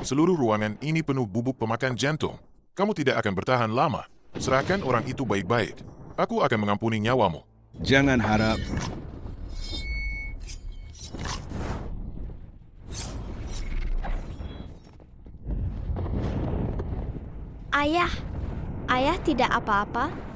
Seluruh ruangan ini penuh bubuk pemakan jantung. Kamu tidak akan bertahan lama. Serahkan orang itu baik-baik. Aku akan mengampuni nyawamu. Jangan harap. Ayah, ayah tidak apa-apa.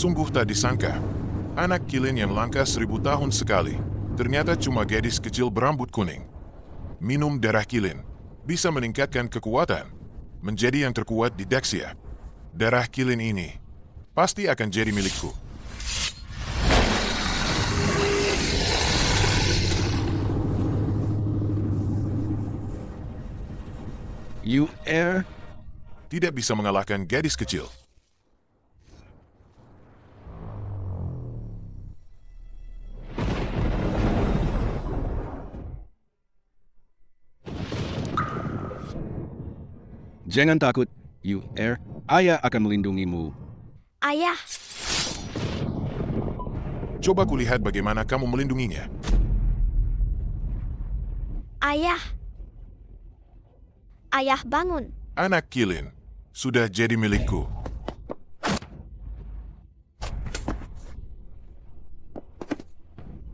Sungguh tak disangka. Anak Kilin yang langka 1000 tahun sekali. Ternyata cuma gadis kecil berambut kuning. Minum darah Kilin bisa meningkatkan kekuatan. Menjadi yang terkuat di Daxia. Darah Kilin ini pasti akan jadi milikku. You air? Tidak bisa mengalahkan gadis kecil. Jangan takut, You air. Ayah akan melindungimu. Ayah, Coba kulihat bagaimana kamu melindunginya. ayah. Ayah bangun. Anak Kilin sudah jadi milikku.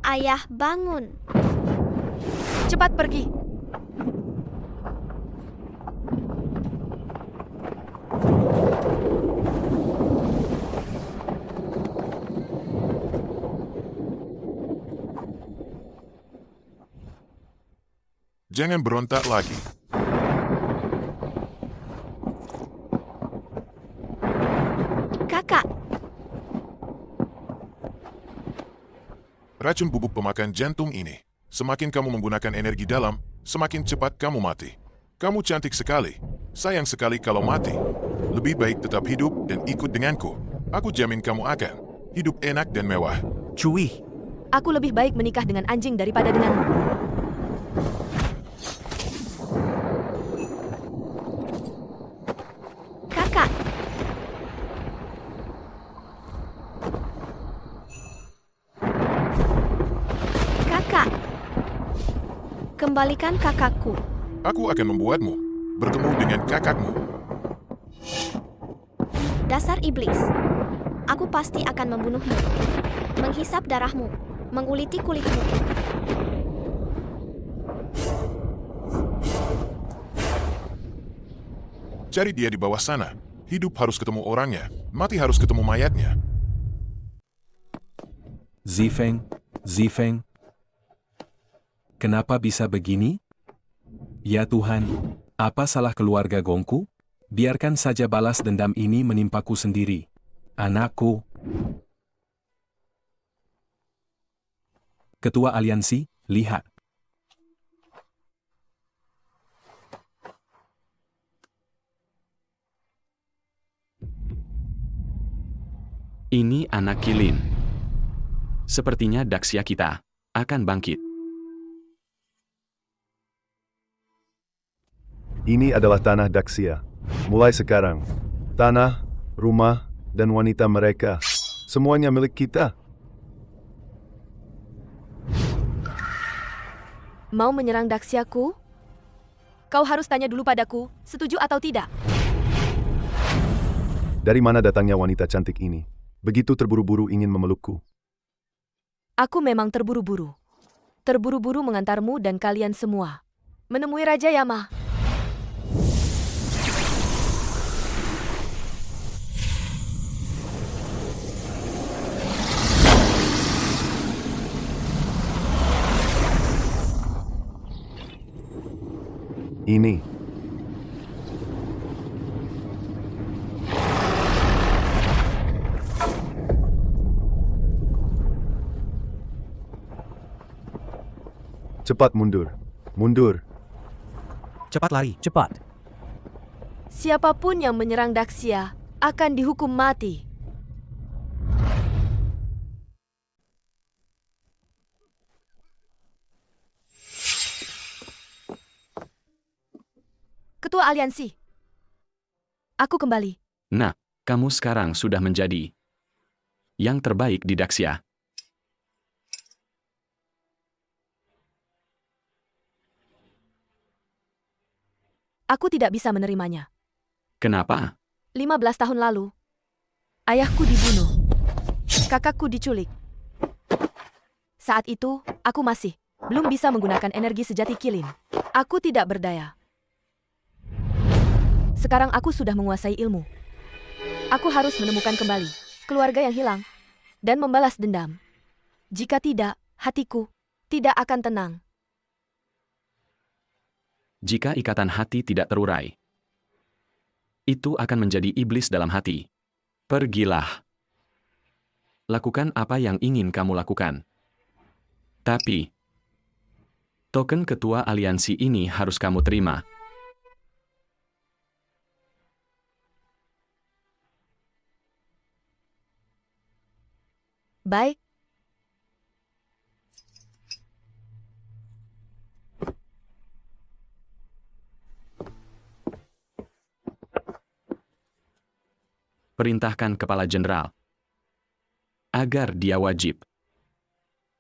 Ayah bangun. Cepat pergi. Jangan berontak lagi. Kakak, Racun bubuk pemakan jantung ini, semakin kamu menggunakan energi dalam, semakin cepat kamu mati. Kamu cantik sekali. Sayang sekali kalau mati. Lebih baik tetap hidup dan ikut denganku. Aku jamin kamu akan hidup enak dan mewah. Cui. Aku lebih baik menikah dengan anjing daripada denganmu. kakak. Kakak. Kembalikan kakakku. Aku akan membuatmu bertemu dengan kakakmu. Dasar iblis. Aku pasti akan membunuhmu. Menghisap darahmu. Menguliti kulitmu. Cari dia di bawah sana. Hidup harus ketemu orangnya, mati harus ketemu mayatnya. Zifeng, Zifeng. Kenapa bisa begini? Ya Tuhan, apa salah keluarga Gongku? Biarkan saja balas dendam ini menimpaku sendiri. Anakku. Ketua Aliansi, lihat. Ini anak Kilin. Sepertinya Daxia kita akan bangkit. Ini adalah tanah Daxia. Mulai sekarang, tanah, rumah, dan wanita mereka, semuanya milik kita. Mau menyerang Daxiaku? Kau harus tanya dulu padaku, setuju atau tidak? Dari mana datangnya wanita cantik ini? Begitu terburu-buru ingin memelukku. Aku memang terburu-buru. Terburu-buru mengantarmu dan kalian semua menemui Raja Yama. Ini. Cepat mundur. Mundur. Cepat lari, cepat. Siapapun yang menyerang Daxia akan dihukum mati. Ketua aliansi. Aku kembali. Nah, kamu sekarang sudah menjadi yang terbaik di Daxia. Aku tidak bisa menerimanya. Kenapa? 15 tahun lalu, ayahku dibunuh. Kakakku diculik. Saat itu, aku masih belum bisa menggunakan energi sejati Kilin. Aku tidak berdaya. Sekarang aku sudah menguasai ilmu. Aku harus menemukan kembali keluarga yang hilang dan membalas dendam. Jika tidak, hatiku tidak akan tenang. Jika ikatan hati tidak terurai, itu akan menjadi iblis dalam hati. Pergilah. Lakukan apa yang ingin kamu lakukan. Tapi, token ketua aliansi ini harus kamu terima. Baik. Perintahkan Kepala Jenderal agar dia wajib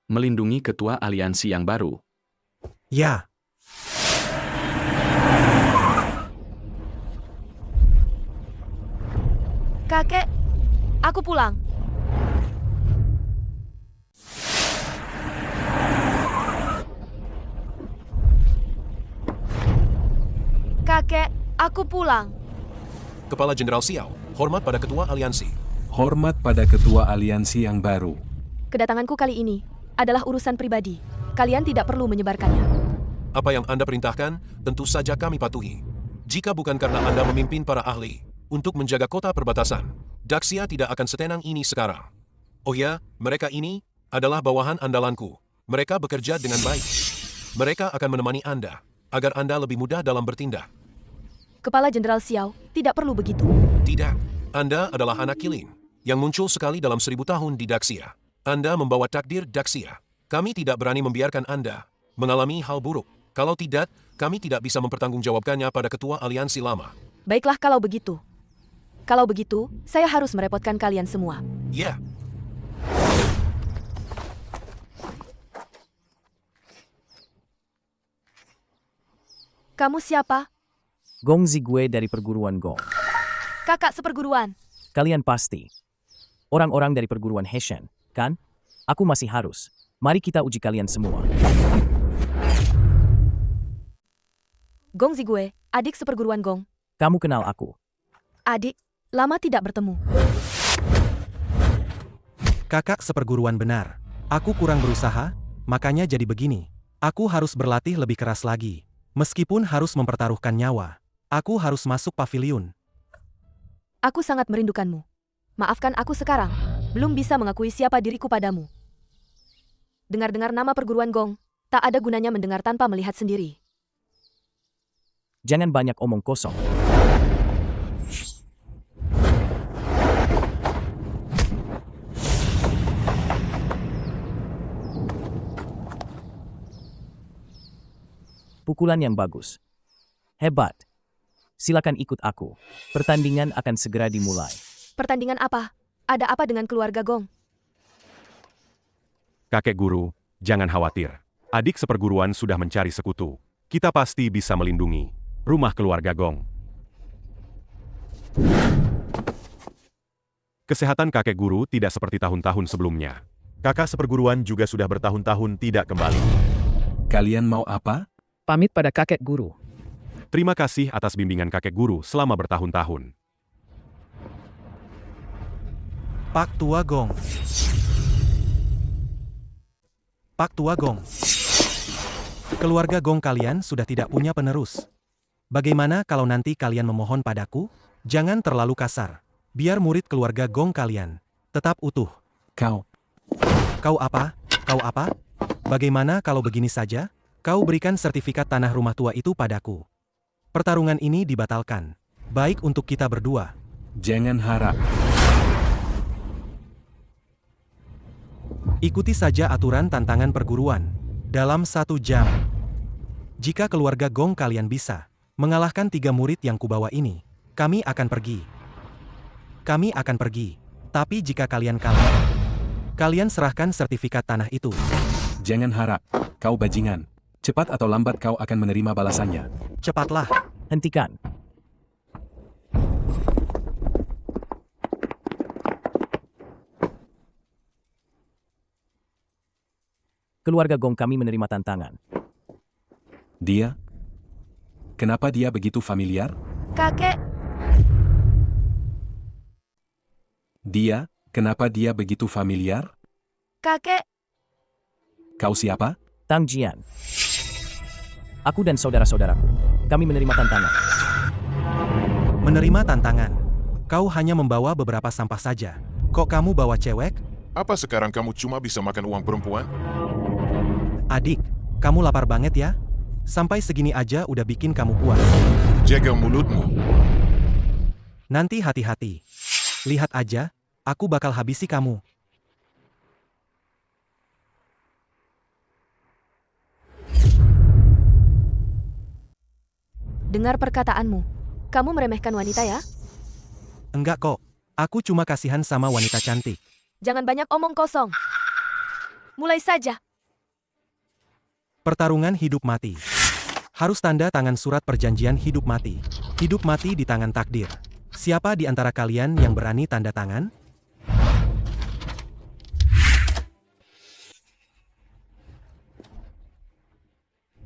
melindungi ketua aliansi yang baru. Ya. Kakek, aku pulang. Kakek, aku pulang. Kepala Jenderal Xiao, hormat pada ketua aliansi. Hormat pada ketua aliansi yang baru. Kedatanganku kali ini adalah urusan pribadi. Kalian tidak perlu menyebarkannya. Apa yang Anda perintahkan, tentu saja kami patuhi. Jika bukan karena Anda memimpin para ahli untuk menjaga kota perbatasan, Daxia tidak akan setenang ini sekarang. Oh ya, mereka ini adalah bawahan andalanku. Mereka bekerja dengan baik. Mereka akan menemani Anda, agar Anda lebih mudah dalam bertindak. Kepala Jenderal Xiao, tidak perlu begitu. Tidak, Anda adalah anak Kilin, yang muncul sekali dalam 1000 tahun di Daxia. Anda membawa takdir Daxia. Kami tidak berani membiarkan Anda mengalami hal buruk. Kalau tidak, kami tidak bisa mempertanggungjawabkannya pada ketua aliansi lama. Baiklah kalau begitu. Kalau begitu, saya harus merepotkan kalian semua. Ya, Kamu siapa? Gong Zigwe dari perguruan Gong. Kakak seperguruan. Kalian pasti orang-orang dari perguruan Heshen, kan? Aku masih harus. Mari kita uji kalian semua. Gong Zigwe, adik seperguruan Gong. Kamu kenal aku. Adik, lama tidak bertemu. Kakak seperguruan benar. Aku kurang berusaha, makanya jadi begini. Aku harus berlatih lebih keras lagi. Meskipun harus mempertaruhkan nyawa. Aku harus masuk pavilion. Aku sangat merindukanmu. Maafkan aku sekarang. Belum bisa mengakui siapa diriku padamu. Dengar-dengar nama perguruan Gong, tak ada gunanya mendengar tanpa melihat sendiri. Jangan banyak omong kosong. Pukulan yang bagus. Hebat. Silakan ikut aku. Pertandingan akan segera dimulai. Pertandingan apa? Ada apa dengan keluarga Gong? Kakek guru, jangan khawatir. Adik seperguruan sudah mencari sekutu. Kita pasti bisa melindungi rumah keluarga Gong. Kesehatan kakek guru tidak seperti tahun-tahun sebelumnya. Kakak seperguruan juga sudah bertahun-tahun tidak kembali. Kalian mau apa? Pamit pada kakek guru. Terima kasih atas bimbingan kakek guru selama bertahun-tahun. Pak Tua Gong. Pak Tua Gong. Keluarga Gong kalian sudah tidak punya penerus. Bagaimana kalau nanti kalian memohon padaku? Jangan terlalu kasar. Biar murid keluarga Gong kalian tetap utuh. Kau apa? Kau apa? Bagaimana kalau begini saja? Kau berikan sertifikat tanah rumah tua itu padaku. Pertarungan ini dibatalkan. Baik untuk kita berdua. Jangan harap. Ikuti saja aturan tantangan perguruan. Dalam 1 jam. Jika keluarga Gong kalian bisa Mengalahkan 3 murid yang kubawa ini, kami akan pergi. Kami akan pergi. Tapi jika kalian kalah, kalian serahkan sertifikat tanah itu. Jangan harap, kau bajingan. Cepat atau lambat kau akan menerima balasannya. Cepatlah. Hentikan. Keluarga Gong kami menerima tantangan. Dia? Kenapa dia begitu familiar? Kakek, Dia? Kenapa dia begitu familiar? kakek, Kau siapa? Tang Jian. Aku dan saudara-saudaraku, kami menerima tantangan. Menerima tantangan. Kau hanya membawa beberapa sampah saja. Kok kamu bawa cewek? Apa sekarang kamu cuma bisa makan uang perempuan? Adik, kamu lapar banget ya? Sampai segini aja udah bikin kamu puas. Jaga mulutmu. Nanti hati-hati. Lihat aja, aku bakal habisi kamu. dengar perkataanmu. Kamu meremehkan wanita ya? Enggak kok, aku cuma kasihan sama wanita cantik. Jangan banyak omong kosong. Mulai saja. Pertarungan hidup mati. Harus tanda tangan surat perjanjian hidup mati. Hidup mati di tangan takdir. Siapa di antara kalian yang berani tanda tangan?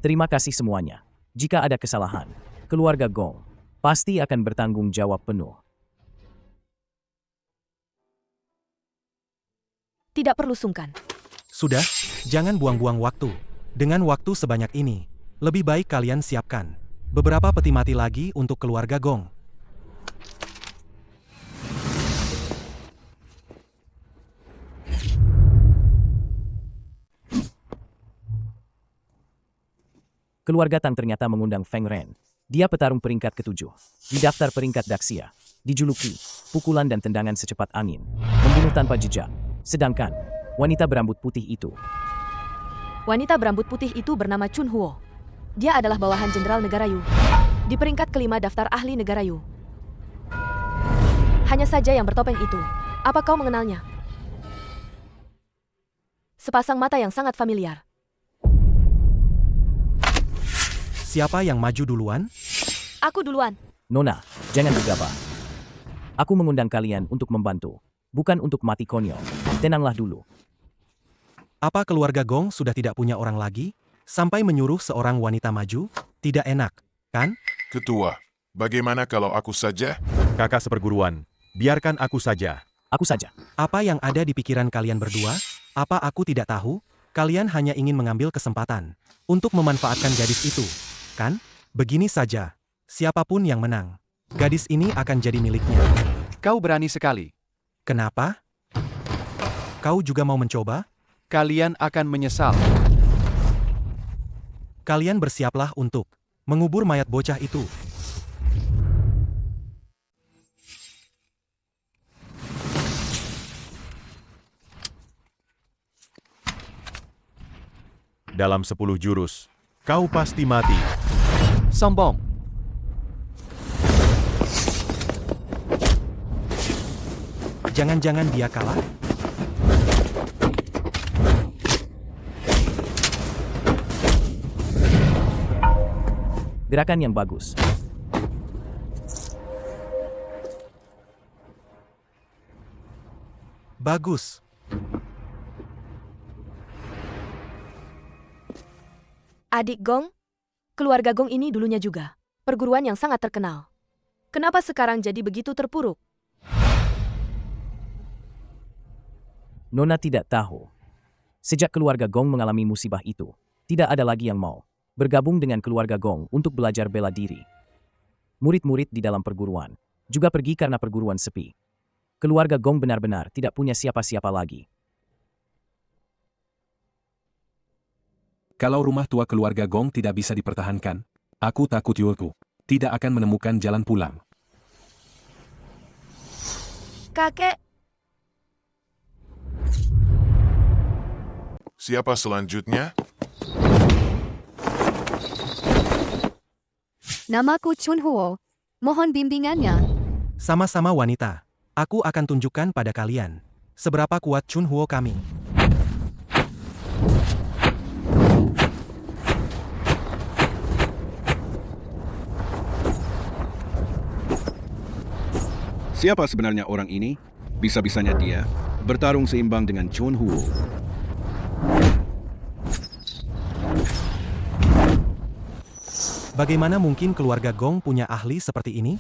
Terima kasih semuanya. Jika ada kesalahan, keluarga Gong pasti akan bertanggung jawab penuh. Tidak perlu sungkan. Sudah, jangan buang-buang waktu. Dengan waktu sebanyak ini, lebih baik kalian siapkan beberapa peti mati lagi untuk keluarga Gong. Keluarga Tang ternyata mengundang Feng Ren. Dia petarung peringkat ke-7. Di daftar peringkat Daxia, dijuluki pukulan dan tendangan secepat angin, membunuh tanpa jejak. Sedangkan wanita berambut putih itu bernama Chun Huo. Dia adalah bawahan Jenderal Negara Yu. Di peringkat kelima daftar ahli negara Yu. Hanya saja yang bertopeng itu. Apa kau mengenalnya? Sepasang mata yang sangat familiar. Siapa yang maju duluan? Aku duluan. Nona, jangan gegabah. Aku mengundang kalian untuk membantu, bukan untuk mati konyol. Tenanglah dulu. Apa keluarga Gong sudah tidak punya orang lagi? Sampai menyuruh seorang wanita maju? Tidak enak, kan? Ketua, bagaimana kalau aku saja? Kakak seperguruan, biarkan aku saja. Aku saja. Apa yang ada di pikiran kalian berdua? Apa aku tidak tahu? Kalian hanya ingin mengambil kesempatan untuk memanfaatkan gadis itu, kan? Begini saja, siapapun yang menang, gadis ini akan jadi miliknya. Kau berani sekali. Kenapa? Kau juga mau mencoba? Kalian akan menyesal. Kalian bersiaplah untuk mengubur mayat bocah itu. Dalam 10 jurus, kau pasti mati. Sombong. Jangan-jangan dia kalah? Gerakan yang bagus. Bagus. Adik Gong, keluarga Gong ini dulunya juga perguruan yang sangat terkenal. Kenapa sekarang jadi begitu terpuruk? Nona tidak tahu. Sejak keluarga Gong mengalami musibah itu, tidak ada lagi yang mau bergabung dengan keluarga Gong untuk belajar bela diri. Murid-murid di dalam perguruan juga pergi karena perguruan sepi. Keluarga Gong benar-benar tidak punya siapa-siapa lagi. Kalau rumah tua keluarga Gong tidak bisa dipertahankan, aku takut Yoku tidak akan menemukan jalan pulang. Kakek, Siapa selanjutnya? Namaku Chunhuo. Mohon bimbingannya. Sama-sama wanita. Aku akan tunjukkan pada kalian seberapa kuat Chunhuo kami. Siapa sebenarnya orang ini? Bisa-bisanya dia bertarung seimbang dengan Chunhuo. Bagaimana mungkin keluarga Gong punya ahli seperti ini?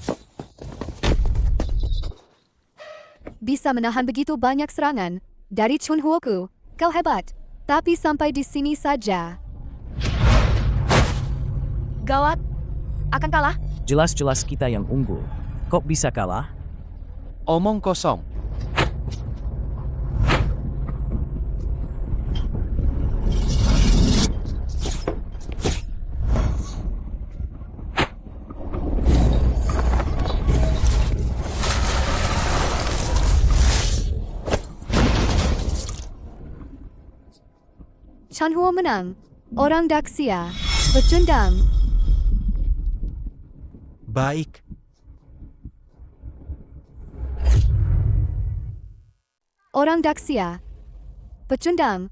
Bisa menahan begitu banyak serangan dari Chunhuoku. Kau hebat. Tapi sampai di sini saja. Gawat. Akan kalah? Jelas-jelas kita yang unggul. Kok bisa kalah? Omong kosong. Chunhuo menang. Orang Daxia. Pecundang. Baik. Orang Daxia. Pecundang.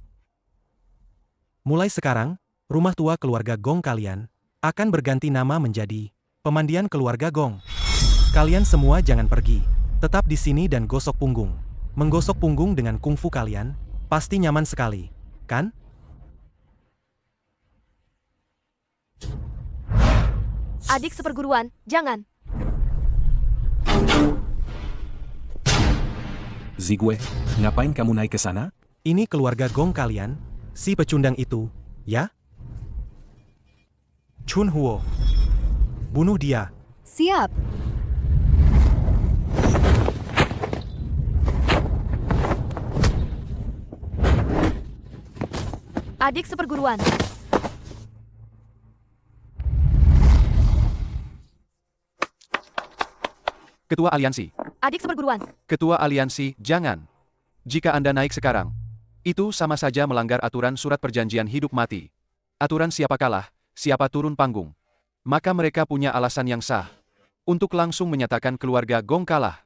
Mulai sekarang, rumah tua keluarga Gong kalian akan berganti nama menjadi Pemandian Keluarga Gong. Kalian semua jangan pergi. Tetap di sini dan gosok punggung. Menggosok punggung dengan kungfu kalian pasti nyaman sekali, kan? Adik seperguruan, jangan. Zigwe, ngapain kamu naik ke sana? Ini keluarga Gong kalian, si pecundang itu, ya? Chunhuo. Bunuh dia. Siap. Adik seperguruan. Ketua Aliansi. Adik seperguruan. Ketua Aliansi, jangan. Jika Anda naik sekarang, itu sama saja melanggar aturan surat perjanjian hidup mati. Aturan siapa kalah, siapa turun panggung. Maka mereka punya alasan yang sah untuk langsung menyatakan keluarga Gong kalah.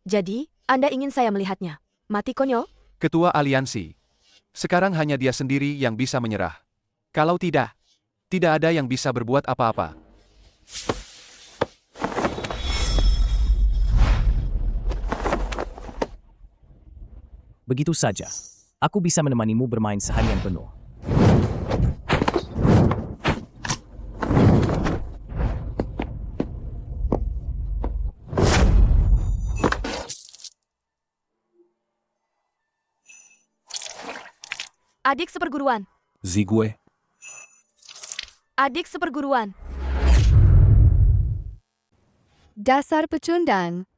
Jadi, Anda ingin saya melihatnya? Mati konyol? Ketua Aliansi. Sekarang hanya dia sendiri yang bisa menyerah. Kalau tidak, tidak ada yang bisa berbuat apa-apa. Begitu saja. Aku bisa menemanimu bermain seharian penuh. Adik seperguruan. Zigwe, Adik seperguruan. Dasar pecundang.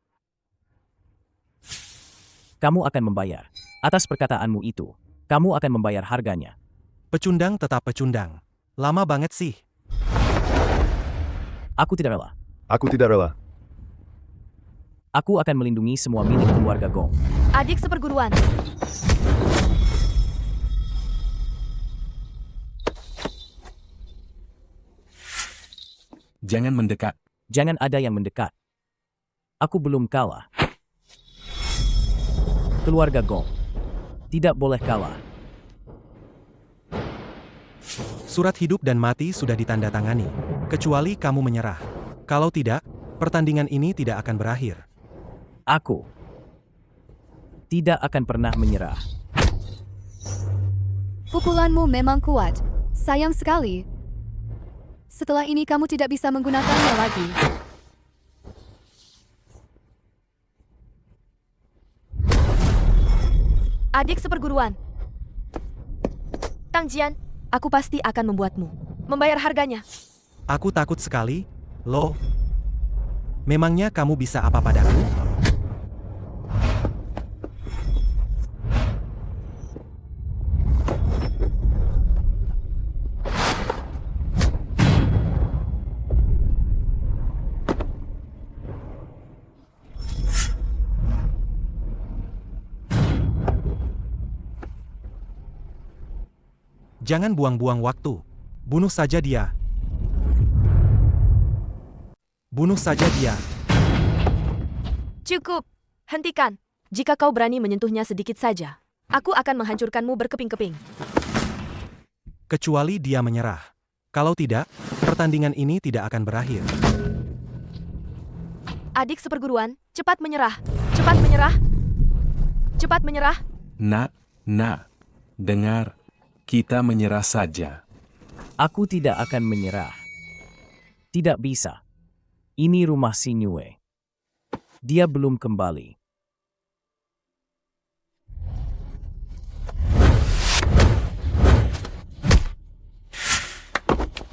Kamu akan membayar. Atas perkataanmu itu, kamu akan membayar harganya. Pecundang tetap pecundang. Lama banget sih. Aku tidak rela. Aku tidak rela. Aku akan melindungi semua milik keluarga Gong. Adik seperguruan. jangan mendekat. Jangan ada yang mendekat. Aku belum kalah. Keluarga Gong tidak boleh kalah. Surat hidup dan mati sudah ditandatangani, kecuali kamu menyerah. Kalau tidak, pertandingan ini tidak akan berakhir. Aku tidak akan pernah menyerah. Pukulanmu memang kuat. Sayang sekali. Setelah ini kamu tidak bisa menggunakannya lagi. Adik seperguruan. Tang Jian, aku pasti akan membuatmu membayar harganya. Aku takut sekali, Lo. Memangnya kamu bisa apa padaku? Jangan buang-buang waktu. Bunuh saja dia. Bunuh saja dia. Cukup. Hentikan. Jika kau berani menyentuhnya sedikit saja, aku akan menghancurkanmu berkeping-keping. Kecuali dia menyerah. Kalau tidak, pertandingan ini tidak akan berakhir. Adik seperguruan, cepat menyerah. Cepat menyerah. Cepat menyerah. Nak, dengar. Kita menyerah saja. Aku tidak akan menyerah. Tidak bisa. Ini rumah Sinyue. Dia belum kembali.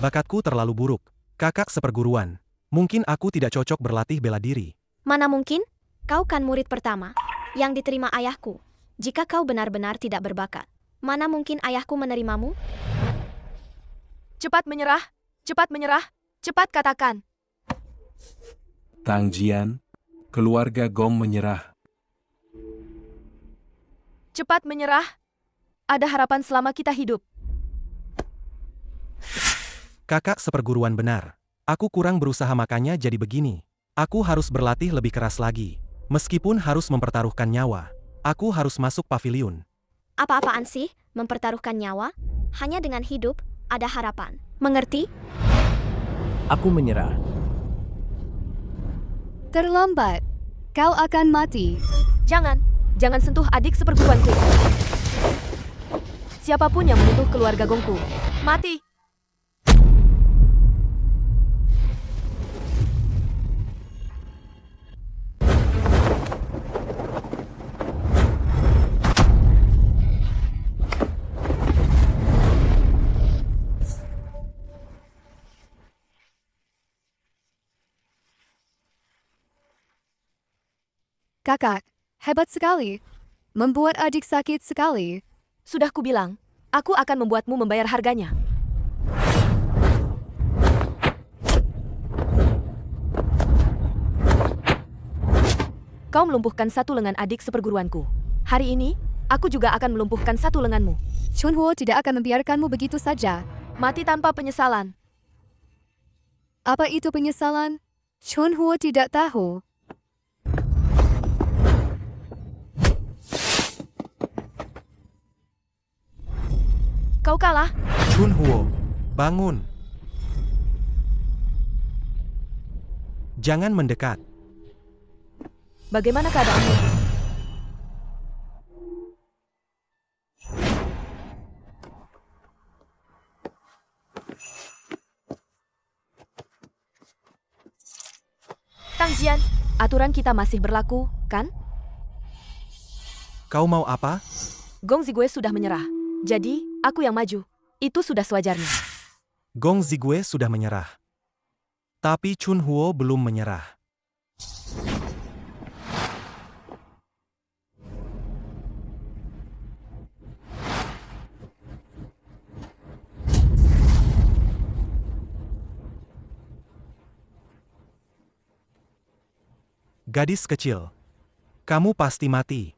Bakatku terlalu buruk. Kakak seperguruan. Mungkin aku tidak cocok berlatih bela diri. Mana mungkin? Kau kan murid pertama yang diterima ayahku. Jika kau benar-benar tidak berbakat, mana mungkin ayahku menerimamu? Cepat menyerah. Cepat menyerah. Cepat katakan. Tang Jian, keluarga Gong menyerah. Cepat menyerah. Ada harapan selama kita hidup. Kakak seperguruan benar. Aku kurang berusaha makanya jadi begini. Aku harus berlatih lebih keras lagi. Meskipun harus mempertaruhkan nyawa. Aku harus masuk paviliun. Apa-apaan sih mempertaruhkan nyawa? Hanya dengan hidup ada harapan. Mengerti? Aku menyerah. Terlambat. Kau akan mati. Jangan sentuh adik seperguruanku. Siapapun yang menyentuh keluarga Gongku, mati. Kakak, hebat sekali. Membuat adik sakit sekali. Sudah kubilang, aku akan membuatmu membayar harganya. Kau melumpuhkan satu lengan adik seperguruanku. Hari ini, aku juga akan melumpuhkan satu lenganmu. Chunhuo tidak akan membiarkanmu begitu saja. Mati tanpa penyesalan. Apa itu penyesalan? Chunhuo tidak tahu. Kau kalah. Chunhuo, bangun. Jangan mendekat. Bagaimana keadaanmu? Tang Jian, aturan kita masih berlaku, kan? Kau mau apa? Gong Zigwe sudah menyerah. Jadi, aku yang maju. Itu sudah sewajarnya. Gong Zigwe sudah menyerah. Tapi Chunhuo belum menyerah. Gadis kecil, kamu pasti mati.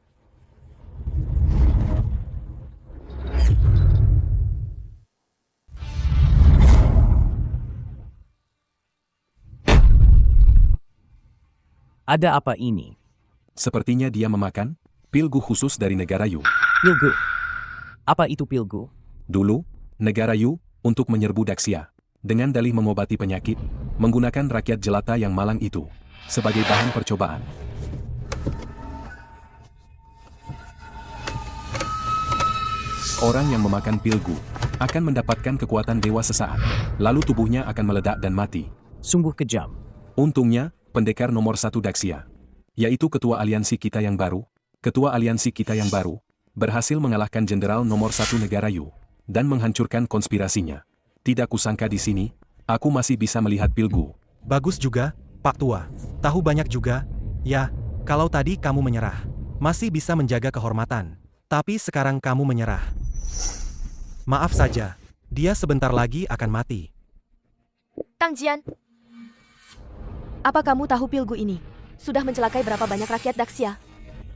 Ada apa ini? Sepertinya dia memakan pilgu khusus dari negara Yu. Pilgu? Apa itu pilgu? Dulu, negara Yu untuk menyerbu Daxia. Dengan dalih mengobati penyakit, menggunakan rakyat jelata yang malang itu sebagai bahan percobaan. Orang yang memakan pilgu akan mendapatkan kekuatan dewa sesaat, lalu tubuhnya akan meledak dan mati. Sungguh kejam. Untungnya, pendekar nomor 1 Daxia, yaitu ketua aliansi kita yang baru, berhasil mengalahkan jenderal nomor 1 negara Yu, dan menghancurkan konspirasinya. Tidak kusangka di sini, aku masih bisa melihat pilgu. Bagus juga, Pak Tua. Tahu banyak juga. Ya, kalau tadi kamu menyerah, masih bisa menjaga kehormatan. Tapi sekarang kamu menyerah. Maaf saja, dia sebentar lagi akan mati. Tang Jian, apa kamu tahu pilgu ini sudah mencelakai berapa banyak rakyat Daxia?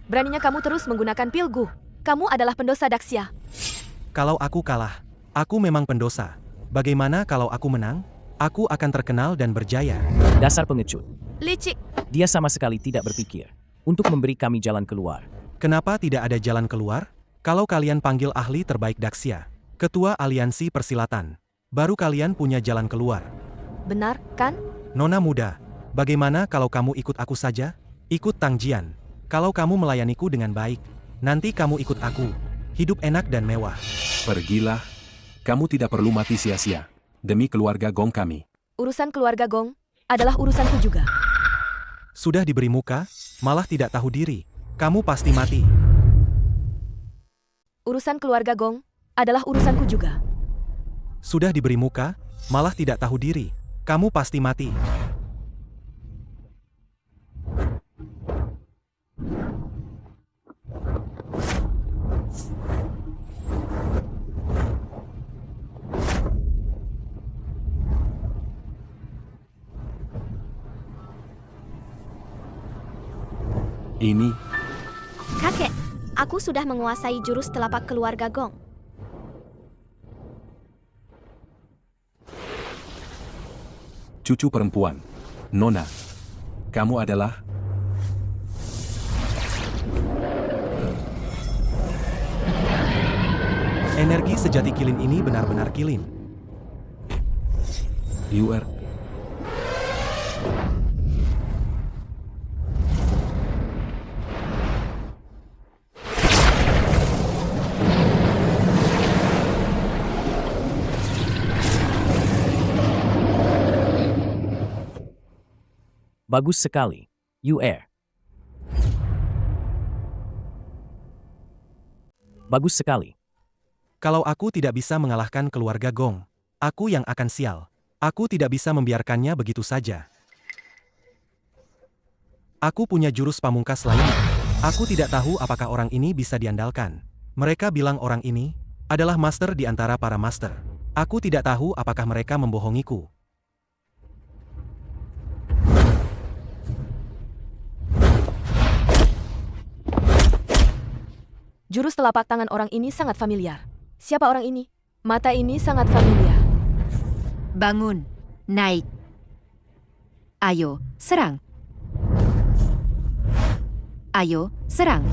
Beraninya kamu terus menggunakan pilgu. Kamu adalah pendosa Daxia. Kalau aku kalah, aku memang pendosa. Bagaimana kalau aku menang? Aku akan terkenal dan berjaya. Dasar pengecut. Licik. Dia sama sekali tidak berpikir untuk memberi kami jalan keluar. Kenapa tidak ada jalan keluar? Kalau kalian panggil ahli terbaik Daxia, ketua aliansi persilatan, baru kalian punya jalan keluar. Benar, kan? Nona muda, bagaimana kalau kamu ikut aku saja? Ikut Tang Jian. Kalau kamu melayaniku dengan baik, nanti kamu ikut aku. Hidup enak dan mewah. Pergilah. Kamu tidak perlu mati sia-sia. Demi keluarga Gong kami. Urusan keluarga Gong adalah urusanku juga. Sudah diberi muka, malah tidak tahu diri. Kamu pasti mati. Urusan keluarga Gong adalah urusanku juga. Sudah diberi muka, malah tidak tahu diri. Kamu pasti mati. Ini, Kakek, aku sudah menguasai jurus telapak keluarga Gong. cucu perempuan. Nona, kamu adalah... Energi sejati kilin ini benar-benar kilin. You are... Bagus sekali. UR. Bagus sekali. Kalau aku tidak bisa mengalahkan keluarga Gong, aku yang akan sial. Aku tidak bisa membiarkannya begitu saja. Aku punya jurus pamungkas lainnya. Aku tidak tahu apakah orang ini bisa diandalkan. Mereka bilang orang ini adalah master di antara para master. Aku tidak tahu apakah mereka membohongiku. Jurus telapak tangan orang ini sangat familiar. Siapa orang ini? Mata ini sangat familiar. Bangun, naik. Ayo, serang. Ayo, serang.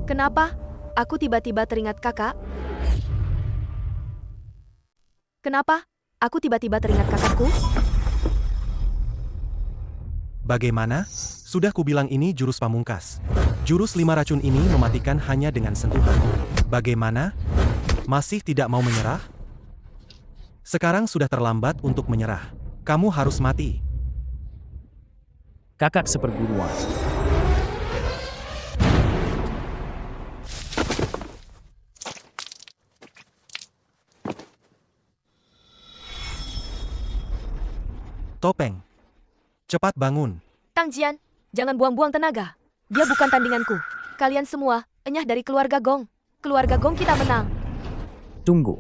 Kenapa aku tiba-tiba teringat kakak? Kenapa aku tiba-tiba teringat kakakku? Bagaimana? Sudah kubilang ini jurus pamungkas. Jurus 5 racun ini mematikan hanya dengan sentuhan. Bagaimana? Masih tidak mau menyerah? Sekarang sudah terlambat untuk menyerah. Kamu harus mati. Kakak seperguruan. Topeng. Cepat bangun. Tang Jian, jangan buang-buang tenaga. Dia bukan tandinganku. Kalian semua enyah dari keluarga Gong. Keluarga Gong kita menang. Tunggu.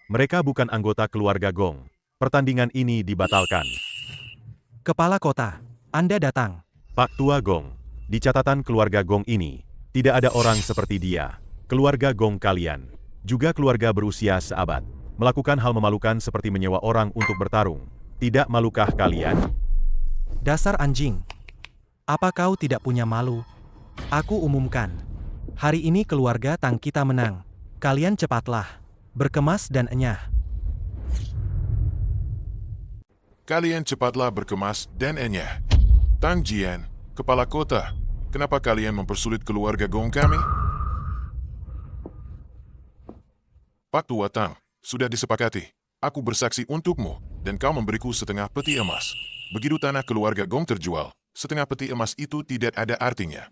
Mereka bukan anggota keluarga Gong. Pertandingan ini dibatalkan. Kepala kota, Anda datang. Pak Tua Gong, di catatan keluarga Gong ini, tidak ada orang seperti dia. Keluarga Gong kalian, juga keluarga berusia seabad, melakukan hal memalukan seperti menyewa orang untuk bertarung. Tidak malukah kalian? Dasar anjing. Apa kau tidak punya malu? Aku umumkan. Hari ini keluarga Tang kita menang. Kalian cepatlah. Berkemas dan enyah. Kalian cepatlah berkemas dan enyah. Tang Jian, kepala kota, kenapa kalian mempersulit keluarga Gong kami? Pak Tua Tang, sudah disepakati. Aku bersaksi untukmu, dan kau memberiku setengah peti emas. Begitu tanah keluarga Gong terjual, setengah peti emas itu tidak ada artinya.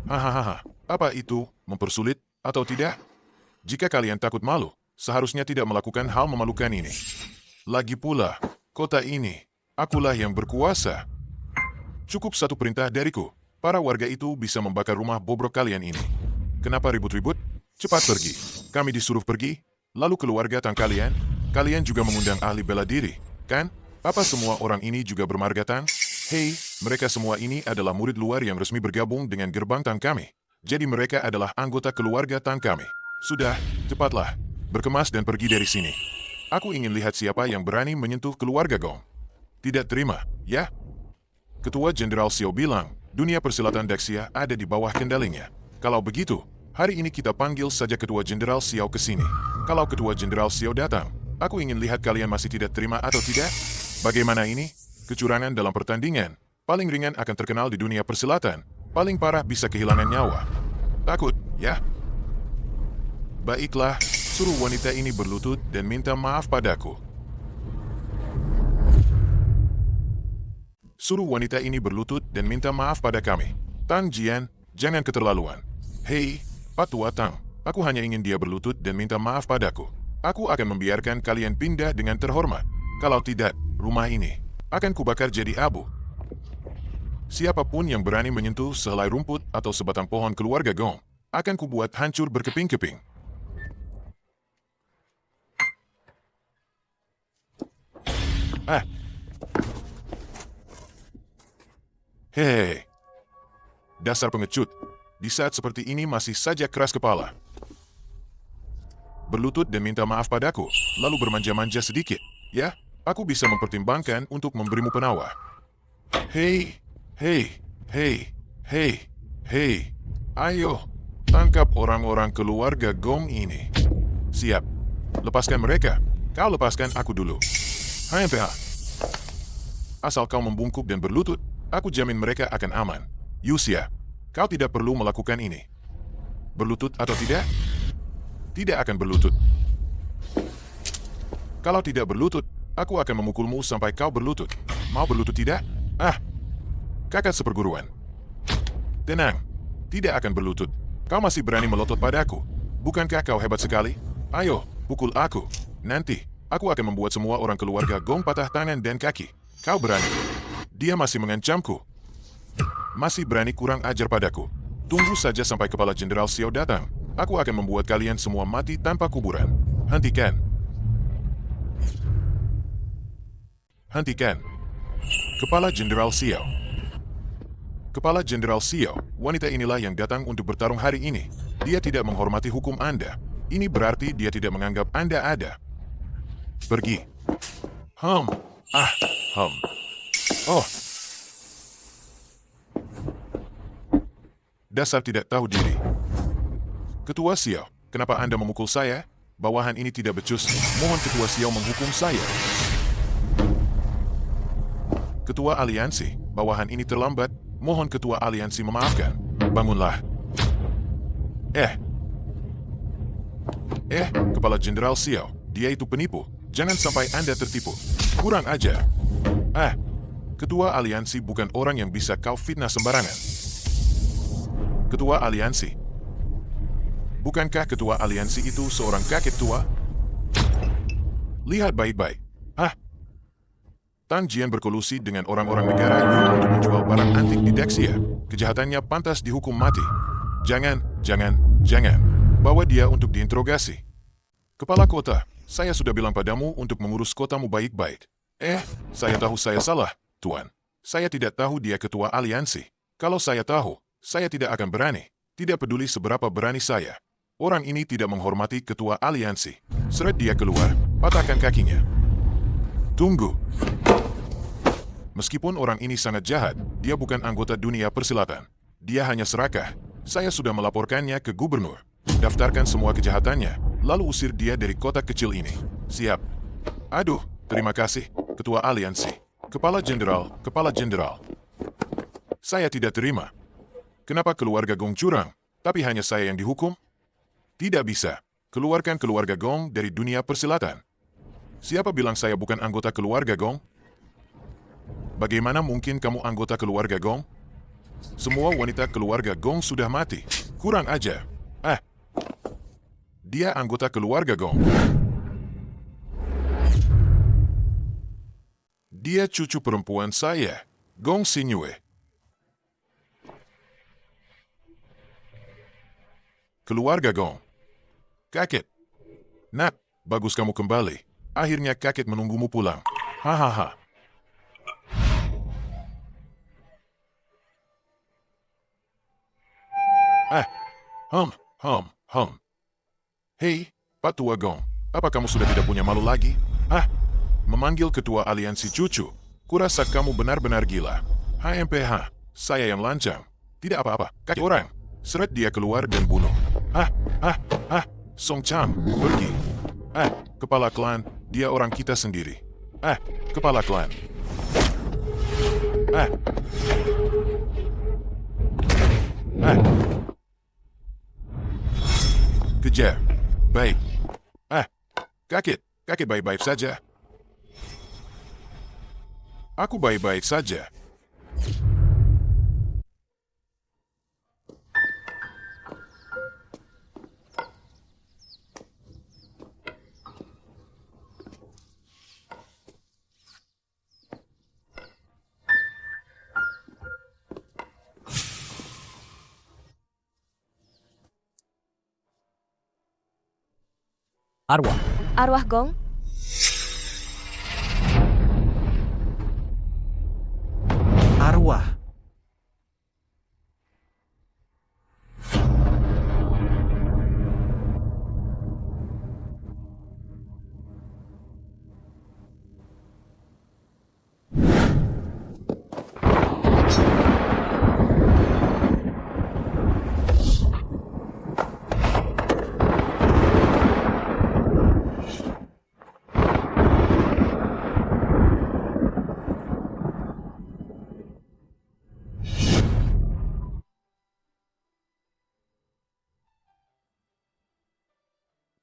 Hahaha, apa itu, mempersulit atau tidak? Jika kalian takut malu, seharusnya tidak melakukan hal memalukan ini. Lagi pula, kota ini, akulah yang berkuasa. Cukup satu perintah dariku, para warga itu bisa membakar rumah bobrok kalian ini. Kenapa ribut-ribut? Cepat pergi. Kami disuruh pergi, lalu keluarga Tang kalian juga mengundang ahli bela diri, kan? Apa semua orang ini juga bermarga Tang? Hei, mereka semua ini adalah murid luar yang resmi bergabung dengan gerbang Tang kami. Jadi mereka adalah anggota keluarga Tang kami. Sudah, cepatlah. Berkemas dan pergi dari sini. Aku ingin lihat siapa yang berani menyentuh keluarga Gong. Tidak terima, ya? Ketua Jenderal Xiao bilang, dunia persilatan Daxia ada di bawah kendalinya. Kalau begitu, hari ini kita panggil saja Ketua Jenderal Xiao ke sini. Kalau Ketua Jenderal Xiao datang, aku ingin lihat kalian masih tidak terima atau tidak. Bagaimana ini? Kecurangan dalam pertandingan. Paling ringan akan terkenal di dunia persilatan. Paling parah bisa kehilangan nyawa. Takut, ya? Baiklah, suruh wanita ini berlutut dan minta maaf padaku. Suruh wanita ini berlutut dan minta maaf pada kami. Tang Jian, jangan keterlaluan. Hei, Patua Tang, aku hanya ingin dia berlutut dan minta maaf padaku. Aku akan membiarkan kalian pindah dengan terhormat. Kalau tidak, rumah ini akan kubakar jadi abu. Siapapun yang berani menyentuh sehelai rumput atau sebatang pohon keluarga Gong, akan kubuat hancur berkeping-keping. Hei, dasar pengecut. Di saat seperti ini masih saja keras kepala. Berlutut dan minta maaf padaku, lalu bermanja-manja sedikit. Ya, aku bisa mempertimbangkan untuk memberimu penawar. Hei, hei, hei, hei, hei. Ayo, tangkap orang-orang keluarga Gong ini. Siap. Lepaskan mereka. Kau lepaskan aku dulu. HMPH. Asal kau membungkuk dan berlutut, aku jamin mereka akan aman. Yusia, kau tidak perlu melakukan ini. Berlutut atau tidak? Tidak akan berlutut. Kalau tidak berlutut, aku akan memukulmu sampai kau berlutut. Mau berlutut tidak? Kakak seperguruan. Tenang, tidak akan berlutut. Kau masih berani melotot padaku. Bukankah kau hebat sekali? Ayo, pukul aku. Nanti, aku akan membuat semua orang keluarga Gong patah tangan dan kaki. Kau berani? Dia masih mengancamku. Masih berani kurang ajar padaku. Tunggu saja sampai Kepala Jenderal Xiao datang. Aku akan membuat kalian semua mati tanpa kuburan. Hentikan. Hentikan. Kepala Jenderal Xiao. Kepala Jenderal Xiao, wanita inilah yang datang untuk bertarung hari ini. Dia tidak menghormati hukum Anda. Ini berarti dia tidak menganggap Anda ada. Pergi. Oh. Dasar tidak tahu diri. Ketua Xiao, kenapa Anda memukul saya? Bawahan ini tidak becus. Mohon Ketua Xiao menghukum saya. Ketua Aliansi, bawahan ini terlambat. Mohon Ketua Aliansi memaafkan. Bangunlah. Kepala Jenderal Xiao, dia itu penipu. Jangan sampai Anda tertipu. Kurang ajar. Ketua Aliansi bukan orang yang bisa kau fitnah sembarangan. Ketua Aliansi. Bukankah Ketua Aliansi itu seorang kakek tua? Lihat baik-baik. Tang Jian berkolusi dengan orang-orang negara Yu untuk menjual barang antik di Daxia. Kejahatannya pantas dihukum mati. Jangan. Bawa dia untuk diinterogasi. Kepala kota, saya sudah bilang padamu untuk mengurus kotamu baik-baik. Saya tahu saya salah, Tuan. Saya tidak tahu dia ketua aliansi. Kalau saya tahu, saya tidak akan berani. Tidak peduli seberapa berani saya. Orang ini tidak menghormati ketua aliansi. Seret dia keluar, patahkan kakinya. Tunggu. Meskipun orang ini sangat jahat, dia bukan anggota dunia persilatan. Dia hanya serakah. Saya sudah melaporkannya ke gubernur. Daftarkan semua kejahatannya, lalu usir dia dari kota kecil ini. Siap. Aduh, terima kasih, Ketua Aliansi. Kepala Jenderal. Saya tidak terima. Kenapa keluarga Gong curang, tapi hanya saya yang dihukum? Tidak bisa. Keluarkan keluarga Gong dari dunia persilatan. Siapa bilang saya bukan anggota keluarga Gong? Bagaimana mungkin kamu anggota keluarga Gong? Semua wanita keluarga Gong sudah mati. Kurang ajar. Dia anggota keluarga Gong. Dia cucu perempuan saya, Gong Xinyue. Keluarga Gong. Kakek. Nak, bagus kamu kembali. Akhirnya kakek menunggumu pulang. Hahaha. Hei, Pak Tua Gong, apa kamu sudah tidak punya malu lagi? Hah? Memanggil ketua aliansi cucu? Kurasa kamu benar-benar gila. HMPH, saya yang lancang. Tidak apa-apa, kaki orang. Seret dia keluar dan bunuh. Song Chang, pergi. Kepala klan, dia orang kita sendiri. Kepala klan. Kejar. Baik. Kakek baik-baik saja. Aku baik-baik saja. Arwah. Arwah Gong? Arwah.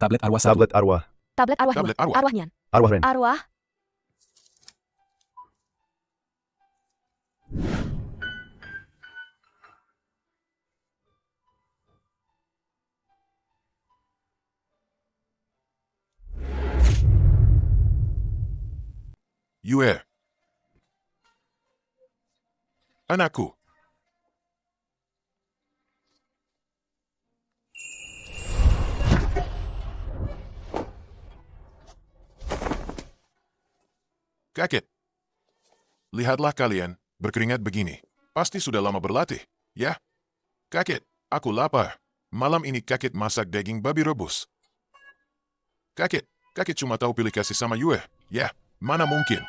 Tablet arwah 1. Tablet arwah. Tablet arwah Tablet 2. arwah. Arwahnya. Arwah Ren. Arwah. Yue. Anakku. Kakek. Lihatlah kalian, berkeringat begini. Pasti sudah lama berlatih, ya? Kakek, aku lapar. Malam ini kakek masak daging babi rebus. Kakek cuma tahu pilih kasih sama Yue. Ya, mana mungkin.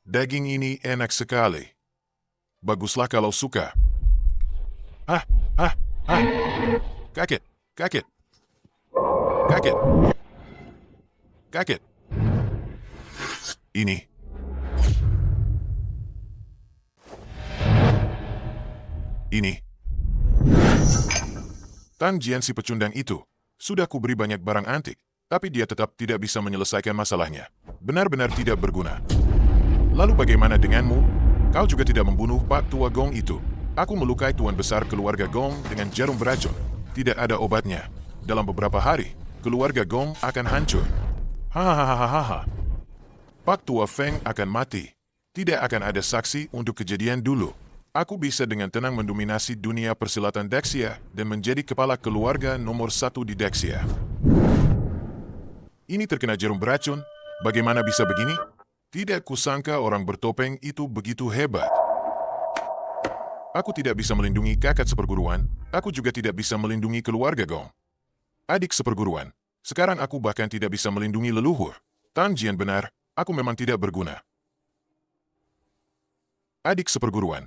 Daging ini enak sekali. Baguslah kalau suka. Kakek. Ini. Tan Jian si pecundang itu. Sudah kuberi banyak barang antik, tapi dia tetap tidak bisa menyelesaikan masalahnya. Benar-benar tidak berguna. Lalu bagaimana denganmu? Kau juga tidak membunuh Pak Tua Gong itu. Aku melukai tuan besar keluarga Gong dengan jarum beracun. Tidak ada obatnya. Dalam beberapa hari, keluarga Gong akan hancur. Hahaha. Pak Tua Feng akan mati. Tidak akan ada saksi untuk kejadian dulu. Aku bisa dengan tenang mendominasi dunia persilatan Dexia dan menjadi kepala keluarga nomor 1 di Dexia. Ini terkena jarum beracun. Bagaimana bisa begini? Tidak kusangka orang bertopeng itu begitu hebat. Aku tidak bisa melindungi kakak seperguruan. Aku juga tidak bisa melindungi keluarga Gong. Adik seperguruan. Sekarang aku bahkan tidak bisa melindungi leluhur. Tan Jian benar, aku memang tidak berguna. Adik seperguruan.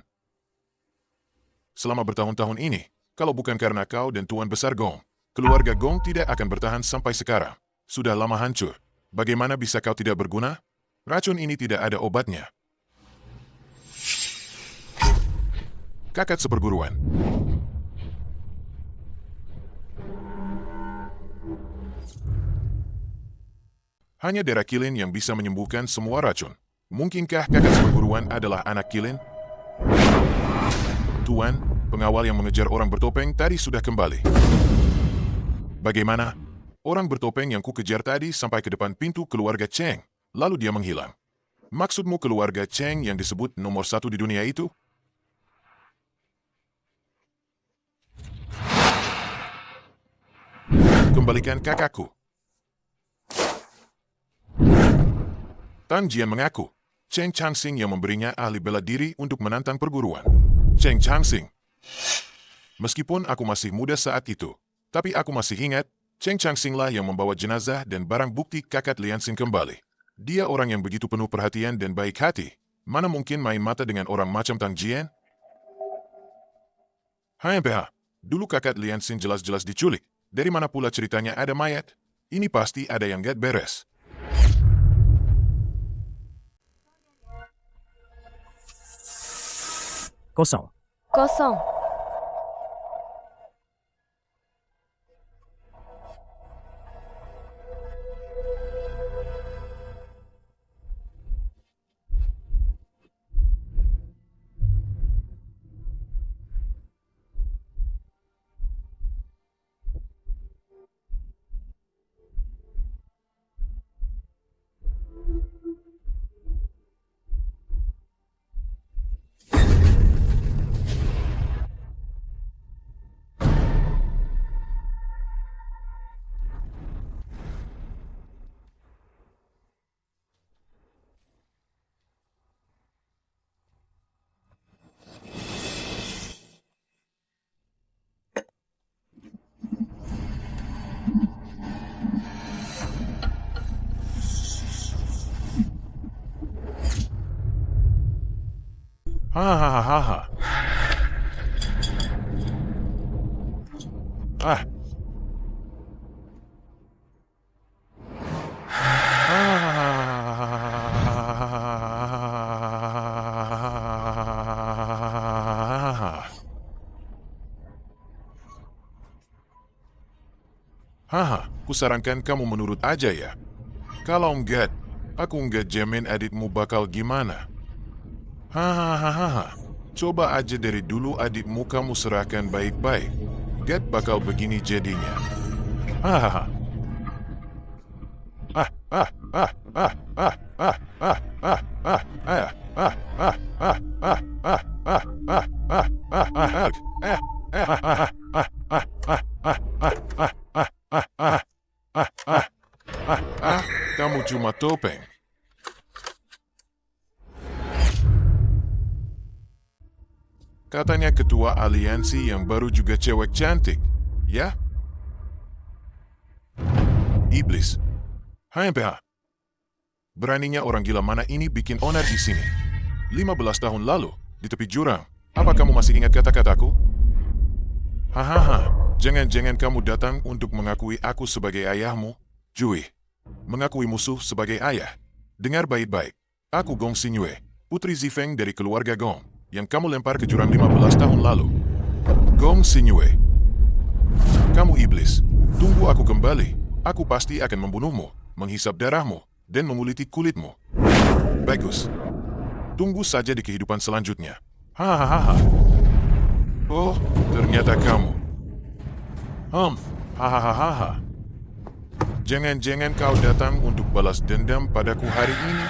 Selama bertahun-tahun ini, kalau bukan karena kau dan Tuan Besar Gong, keluarga Gong tidak akan bertahan sampai sekarang. Sudah lama hancur. Bagaimana bisa kau tidak berguna? Racun ini tidak ada obatnya. Kakak seperguruan. Hanya darah kilin yang bisa menyembuhkan semua racun. Mungkinkah kakak seperguruan adalah anak kilin? Tuan, pengawal yang mengejar orang bertopeng tadi sudah kembali. Bagaimana? Orang bertopeng yang ku kejar tadi sampai ke depan pintu keluarga Cheng, lalu dia menghilang. Maksudmu keluarga Cheng yang disebut nomor 1 di dunia itu? Kembalikan kakakku. Tan Jian mengaku, Cheng Changsing yang memberinya ahli bela diri untuk menantang perguruan. Cheng Changsing. Meskipun aku masih muda saat itu, tapi aku masih ingat, Cheng Changsing lah yang membawa jenazah dan barang bukti kakak Lian Xin kembali. Dia orang yang begitu penuh perhatian dan baik hati. Mana mungkin main mata dengan orang macam Tang Jian? HMPH, dulu kakak Lian Xin jelas-jelas diculik. Dari mana pula ceritanya ada mayat? Ini pasti ada yang gak beres. Kosong. Kosong. Hahaha. Ah. Haha, kusarankan kamu menurut aja ya. Kalau enggak, aku enggak jamin adikmu bakal gimana. Hahaha, coba aja dari dulu adikmu kamu serahkan baik-baik. Gak bakal begini jadinya. Hahaha. Kamu cuma topeng. Katanya ketua aliansi yang baru juga cewek cantik, ya? Iblis. HMPH. Beraninya orang gila mana ini bikin onar di sini. 15 tahun lalu, di tepi jurang. Apa kamu masih ingat kata-kataku? Hahaha, jangan-jangan kamu datang untuk mengakui aku sebagai ayahmu, Jui. Mengakui musuh sebagai ayah. Dengar baik-baik. Aku Gong Xinyue, putri Zifeng dari keluarga Gong, yang kamu lempar ke jurang 15 tahun lalu. Gong Xinyue. Kamu iblis. Tunggu aku kembali. Aku pasti akan membunuhmu, menghisap darahmu, dan menguliti kulitmu. Bagus. Tunggu saja di kehidupan selanjutnya. Hahaha. Oh, ternyata kamu. Hahaha. Jangan-jangan kau datang untuk balas dendam padaku hari ini?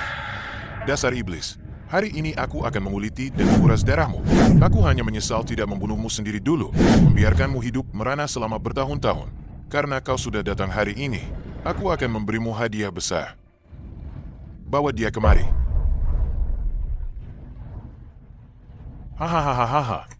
Dasar iblis. Hari ini aku akan menguliti dan menguras darahmu. Aku hanya menyesal tidak membunuhmu sendiri dulu, membiarkanmu hidup merana selama bertahun-tahun. Karena kau sudah datang hari ini, aku akan memberimu hadiah besar. Bawa dia kemari. Hahaha.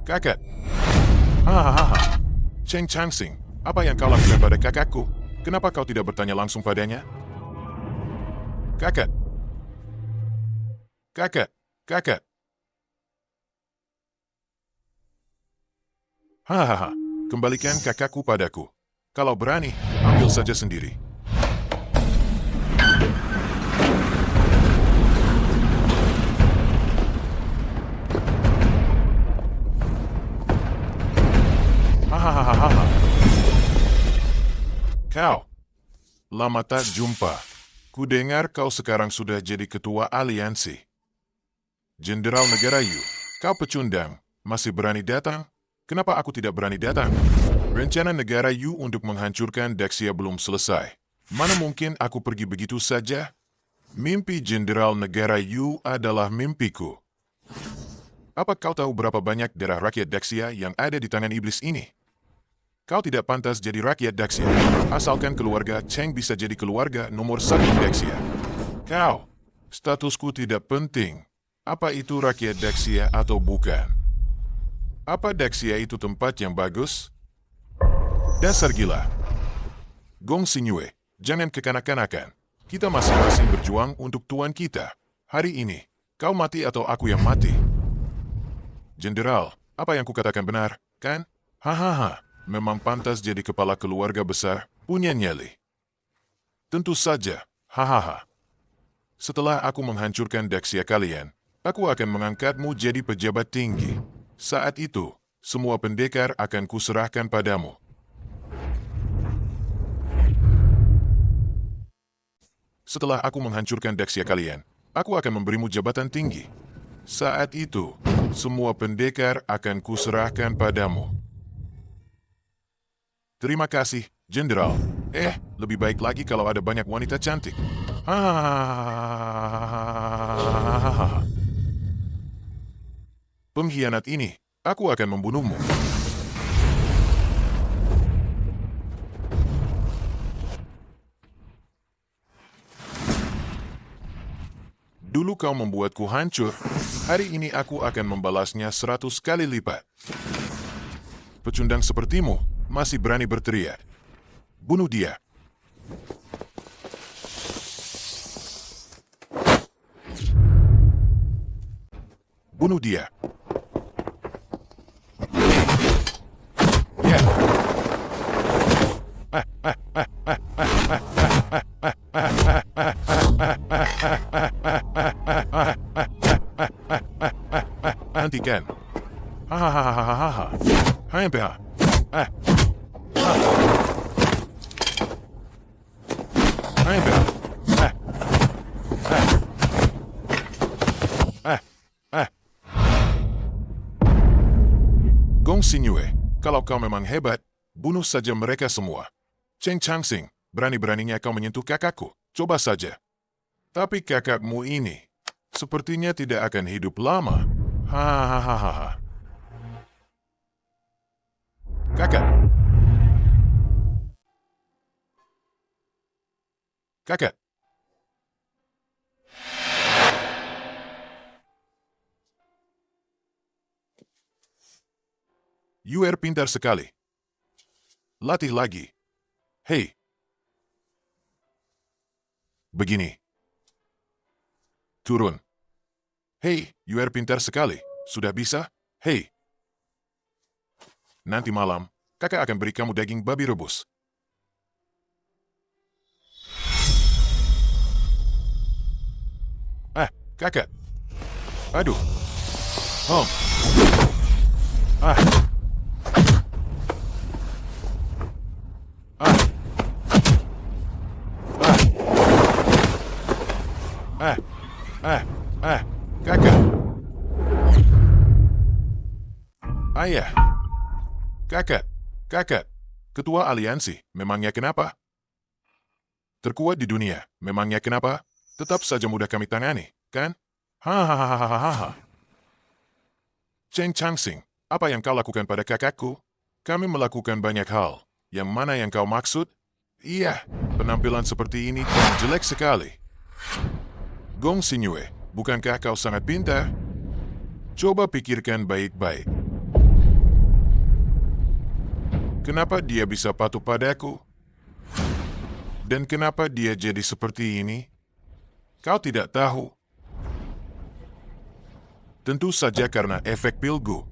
Kakak. Hahaha. Cheng Changsing, apa yang kau lakukan pada kakakku? Kenapa kau tidak bertanya langsung padanya? Kakak. Hahaha. Kembalikan kakakku padaku. Kalau berani, ambil saja sendiri. Hahaha. Kau. Lama tak jumpa. Kudengar kau sekarang sudah jadi ketua aliansi. Jenderal Negara Yu, kau pecundang. Masih berani datang? Kenapa aku tidak berani datang? Rencana Negara Yu untuk menghancurkan Daxia belum selesai. Mana mungkin aku pergi begitu saja? Mimpi Jenderal Negara Yu adalah mimpiku. Apa kau tahu berapa banyak darah rakyat Daxia yang ada di tangan iblis ini? Kau tidak pantas jadi rakyat Daxia, asalkan keluarga Cheng bisa jadi keluarga nomor 1 Daxia. Kau, statusku tidak penting. Apa itu rakyat Daxia atau bukan? Apa Daxia itu tempat yang bagus? Dasar gila. Gong Xingyue, jangan kekanak-kanakan. Kita masing-masing berjuang untuk tuan kita. Hari ini, kau mati atau aku yang mati. Jenderal, apa yang kukatakan benar, kan? Hahaha, memang pantas jadi kepala keluarga besar, punya nyali. Tentu saja, hahaha. Setelah aku menghancurkan Daxia kalian, aku akan mengangkatmu jadi pejabat tinggi. Saat itu, semua pendekar akan kuserahkan padamu. Setelah aku menghancurkan Daxia kalian, aku akan memberimu jabatan tinggi. Saat itu, semua pendekar akan kuserahkan padamu. Terima kasih, Jenderal. Lebih baik lagi kalau ada banyak wanita cantik. Pengkhianat ini, aku akan membunuhmu. Dulu kau membuatku hancur, hari ini aku akan membalasnya 100 kali lipat. Pecundang sepertimu masih berani berteriak. Bunuh dia. Bunuh dia. Ya. Hentikan. Hahaha. Hampir. Hampir. Gong Xingyue, kalau kau memang hebat, bunuh saja mereka semua. Cheng Changsing, berani-beraninya kau menyentuh kakakku. Coba saja. Tapi kakakmu ini, sepertinya tidak akan hidup lama. Hahaha. Kakak. Kakak. UR pintar sekali. Latih lagi. Hei. Begini. Turun. Hei, UR pintar sekali. Sudah bisa? Hei. Nanti malam, kakak akan beri kamu daging babi rebus. Kakak. Aduh. Kakak. Ayah. Kakak. Ketua aliansi, memangnya kenapa? Terkuat di dunia, memangnya kenapa? Tetap saja mudah kami tangani, kan? Hahaha. Cheng Changsing, apa yang kau lakukan pada kakakku? Kami melakukan banyak hal. Yang mana yang kau maksud? Iya, penampilan seperti ini jelek sekali. Gong Xingyue, bukankah kau sangat pintar? Coba pikirkan baik-baik. Kenapa dia bisa patuh padaku? Dan kenapa dia jadi seperti ini? Kau tidak tahu. Tentu saja karena efek pilgu.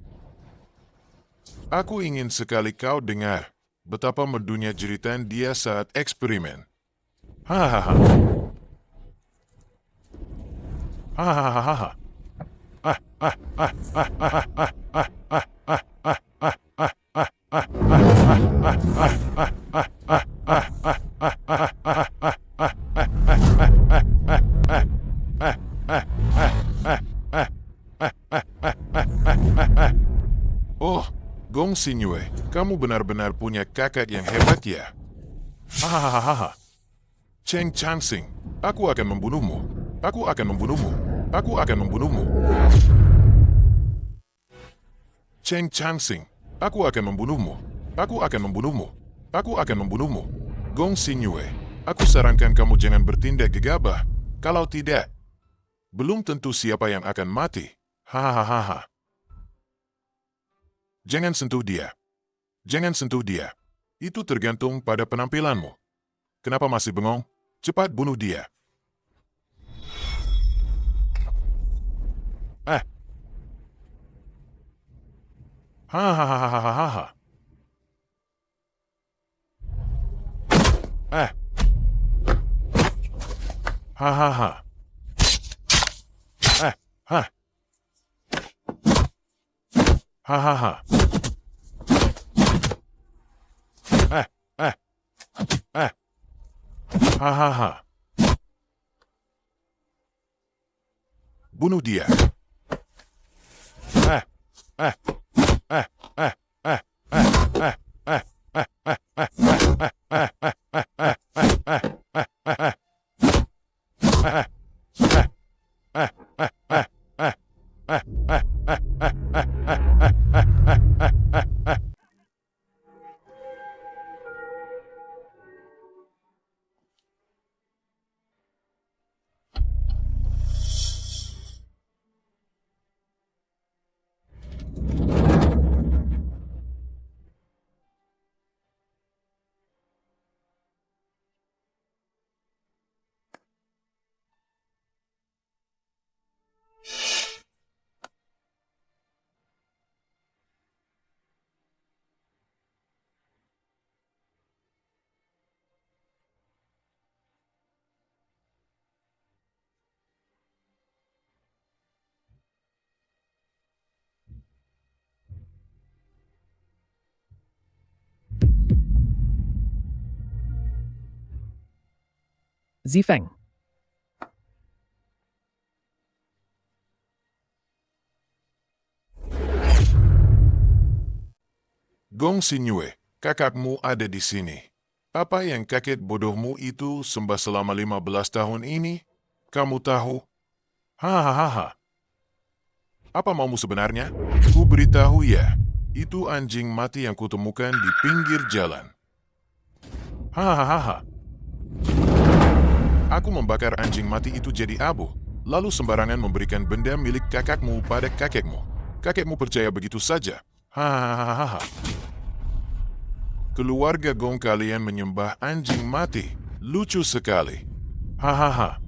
Aku ingin sekali kau dengar betapa merdunya jeritan dia saat eksperimen. Hahaha. Hahaha. Oh, Gong Xingyue, kamu benar-benar punya kakak yang hebat ya. Hahaha. Cheng Changsing, aku akan membunuhmu. Aku akan membunuhmu. Aku akan membunuhmu. Cheng Changsing, aku akan membunuhmu. Aku akan membunuhmu. Aku akan membunuhmu. Gong Xingyue, aku sarankan kamu jangan bertindak gegabah. Kalau tidak, belum tentu siapa yang akan mati. Hahaha. Jangan sentuh dia. Jangan sentuh dia. Itu tergantung pada penampilanmu. Kenapa masih bengong? Cepat bunuh dia. Hahaha. Hahaha. Hahaha. Hahaha. Bunuh dia. Zifeng. Gong Xingyue, kakakmu ada di sini. Apa yang kakek bodohmu itu sembah selama 15 tahun ini? Kamu tahu? Hahaha. Apa maumu sebenarnya? Ku beritahu ya, itu anjing mati yang kutemukan di pinggir jalan. Hahaha. Aku membakar anjing mati itu jadi abu, lalu sembarangan memberikan benda milik kakakmu pada kakekmu. Kakekmu percaya begitu saja. Hahaha. Keluarga Gong kalian menyembah anjing mati. Lucu sekali. Hahaha.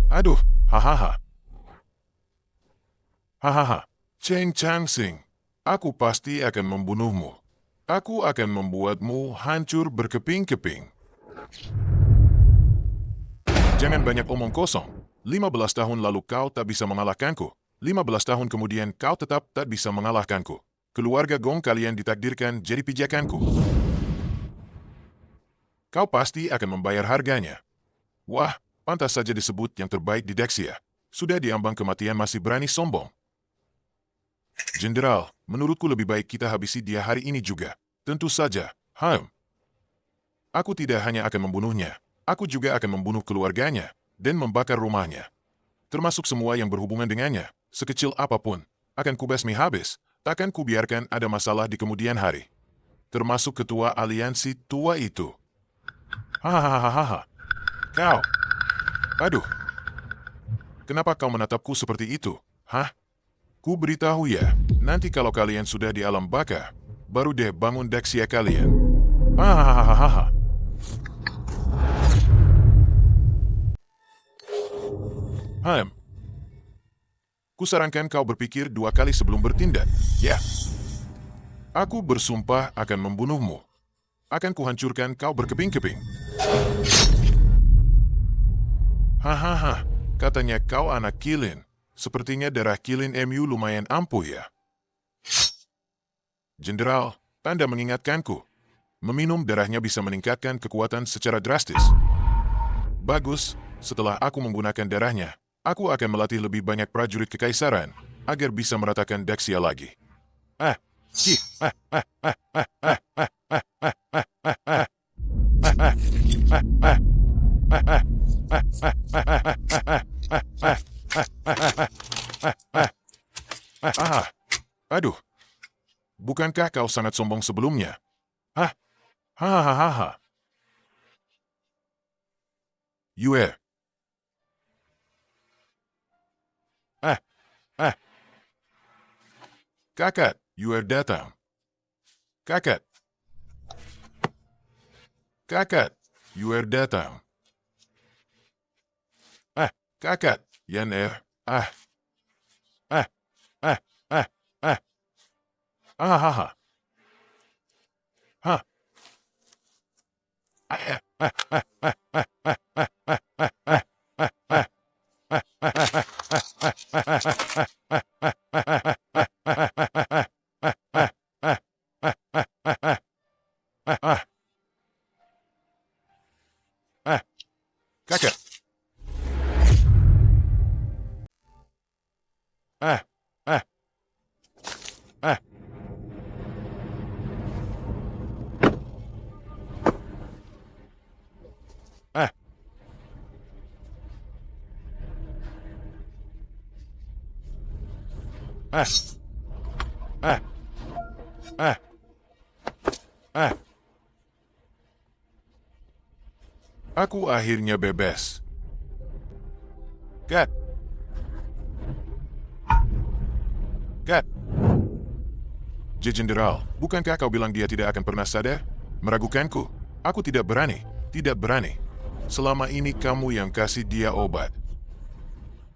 Aduh, hahaha. Hahaha. Cheng Changsing, aku pasti akan membunuhmu. Aku akan membuatmu hancur berkeping-keping. Jangan banyak omong kosong. 15 tahun lalu kau tak bisa mengalahkanku. 15 tahun kemudian kau tetap tak bisa mengalahkanku. Keluarga Gong kalian ditakdirkan jadi pijakanku. Kau pasti akan membayar harganya. Wah, pantas saja disebut yang terbaik di Daxia. Sudah diambang kematian masih berani sombong. Jenderal, menurutku lebih baik kita habisi dia hari ini juga. Tentu saja. Aku tidak hanya akan membunuhnya. Aku juga akan membunuh keluarganya dan membakar rumahnya. Termasuk semua yang berhubungan dengannya, sekecil apapun, akan kubasmi habis. Takkan kubiarkan ada masalah di kemudian hari. Termasuk ketua aliansi tua itu. Hahaha. Kau. Aduh. Kenapa kau menatapku seperti itu? Hah? Ku beritahu ya, nanti kalau kalian sudah di alam baka, baru deh bangun Daxia kalian. Hahaha. Kusarankan kau berpikir 2 kali sebelum bertindak. Ya. Aku bersumpah akan membunuhmu. Akan kuhancurkan kau berkeping-keping. Hahaha. Katanya kau anak kilin. Sepertinya darah kilin MU lumayan ampuh ya. Jenderal, tanda mengingatkanku. Meminum darahnya bisa meningkatkan kekuatan secara drastis. Bagus, setelah aku menggunakan darahnya, aku akan melatih lebih banyak prajurit kekaisaran agar bisa meratakan Daxia lagi. Aduh, Bukankah kau sangat sombong sebelumnya? Hah? Hahaha. Yue. Kakak, Yue datang. Kakak. Kakak, Yue datang. Kakak, Yan Hahaha. Hah. Kakak. Aku akhirnya bebas. Kat. Jenderal, bukankah kau bilang dia tidak akan pernah sadar? Meragukanku. Aku tidak berani. Tidak berani. Selama ini kamu yang kasih dia obat.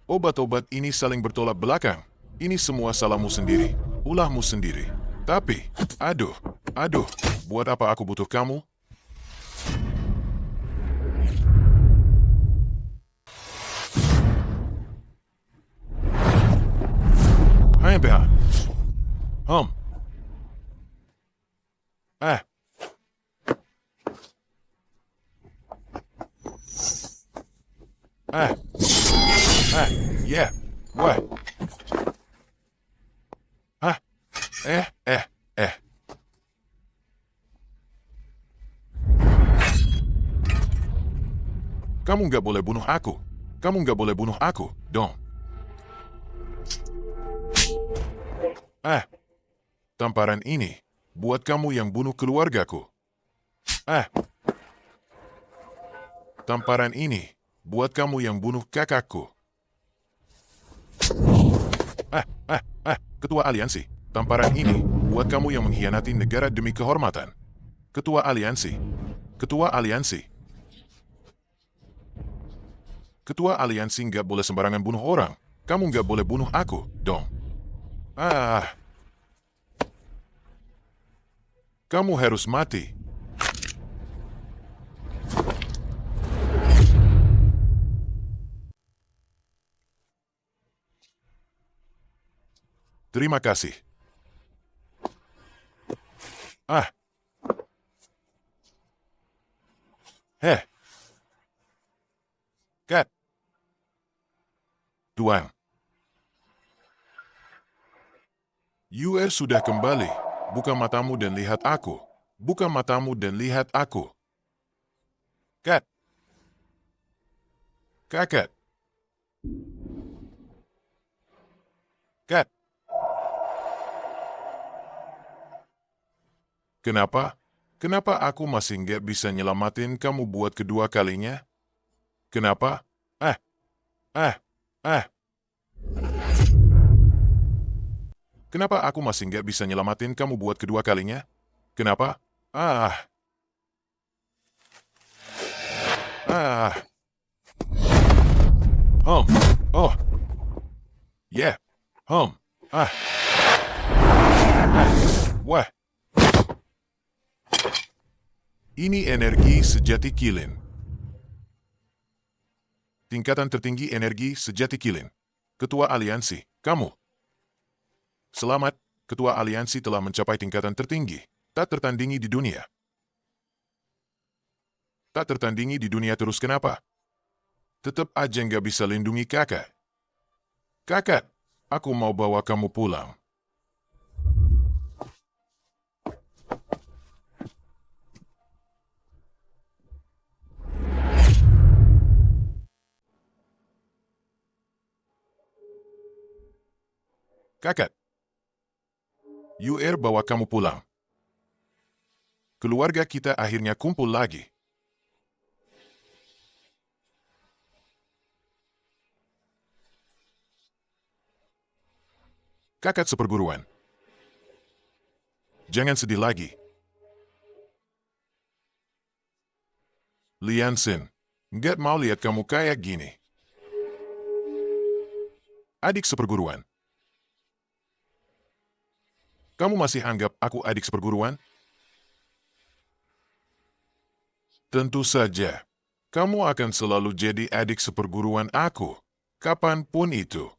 Obat-obat ini saling bertolak belakang. Ini semua salahmu sendiri. Ulahmu sendiri. Tapi, aduh, buat apa aku butuh kamu? Hai, PH. Yeah. What? Hah? Kamu nggak boleh bunuh aku. Kamu nggak boleh bunuh aku, dong. Tamparan ini buat kamu yang bunuh keluargaku. Tamparan ini buat kamu yang bunuh kakakku. Ketua Aliansi. Tamparan ini buat kamu yang mengkhianati negara demi kehormatan. Ketua Aliansi. Ketua Aliansi. Ketua Aliansi nggak boleh sembarangan bunuh orang. Kamu nggak boleh bunuh aku, dong. Kamu harus mati. Terima kasih. Kat. Tuan. Yue sudah kembali. Buka matamu dan lihat aku. Buka matamu dan lihat aku. Kat. Kakak. Kat. Kenapa? Kenapa aku masih nggak bisa nyelamatin kamu buat kedua kalinya? Kenapa? Kenapa aku masih nggak bisa nyelamatin kamu buat kedua kalinya? Kenapa? Yeah. Wah. Ini energi sejati Kilin. Tingkatan tertinggi energi sejati Kilin. Ketua Aliansi, kamu. Selamat, Ketua Aliansi telah mencapai tingkatan tertinggi. Tak tertandingi di dunia. Tak tertandingi di dunia terus kenapa? Tetap aja nggak bisa lindungi kakak. Kakak, aku mau bawa kamu pulang. Kakak. Yuer bawa kamu pulang. Keluarga kita akhirnya kumpul lagi. Kakak seperguruan. Jangan sedih lagi. Lian Xin, nggak mau lihat kamu kayak gini. Adik seperguruan. Kamu masih anggap aku adik seperguruan? Tentu saja. Kamu akan selalu jadi adik seperguruan aku. Kapanpun itu.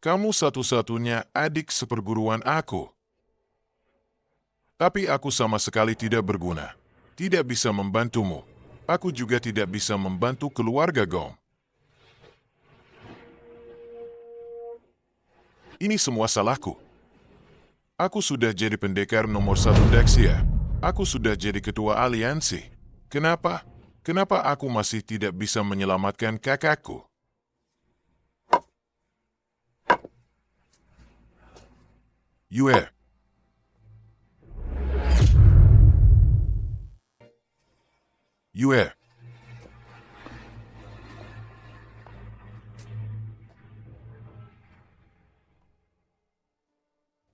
Kamu satu-satunya adik seperguruan aku. Tapi aku sama sekali tidak berguna. Tidak bisa membantumu. Aku juga tidak bisa membantu keluarga Gong. Ini semua salahku. Aku sudah jadi pendekar nomor 1 Daxia. Aku sudah jadi ketua aliansi. Kenapa? Kenapa aku masih tidak bisa menyelamatkan kakakku? Yue. Yue.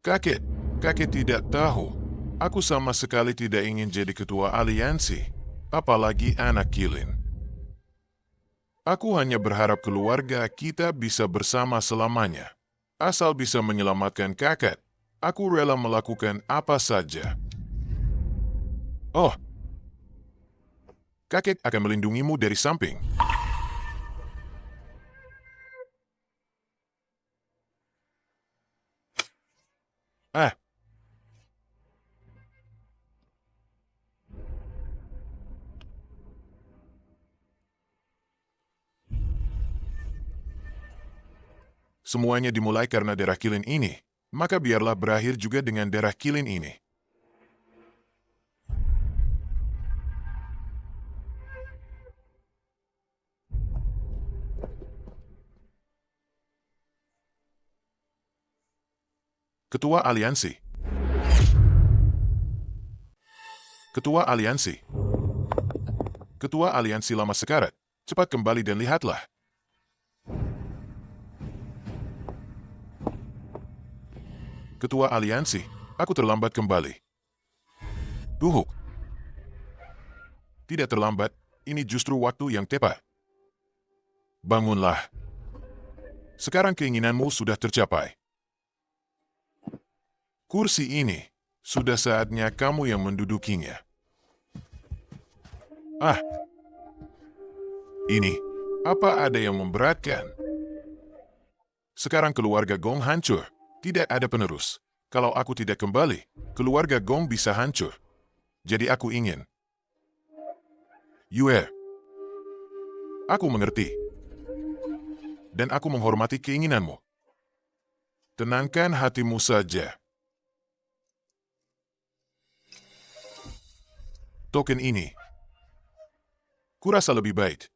Kakek tidak tahu. Aku sama sekali tidak ingin jadi ketua aliansi, apalagi anak Kilin. Aku hanya berharap keluarga kita bisa bersama selamanya. Asal bisa menyelamatkan kakek, aku rela melakukan apa saja. Oh, kakek akan melindungimu dari samping. Semuanya dimulai karena darah Kilin ini, maka biarlah berakhir juga dengan darah Kilin ini. Ketua Aliansi. Ketua Aliansi. Ketua Aliansi Lama Sekarat, cepat kembali dan lihatlah. Ketua Aliansi, aku terlambat kembali. Tuhuk. Tidak terlambat, ini justru waktu yang tepat. Bangunlah. Sekarang keinginanmu sudah tercapai. Kursi ini, sudah saatnya kamu yang mendudukinya. Ini, apa ada yang memberatkan? Sekarang keluarga Gong hancur. Tidak ada penerus. Kalau aku tidak kembali, keluarga Gong bisa hancur. Jadi aku ingin. Yue. Aku mengerti. Dan aku menghormati keinginanmu. Tenangkan hatimu saja. Token ini. Kurasa lebih baik.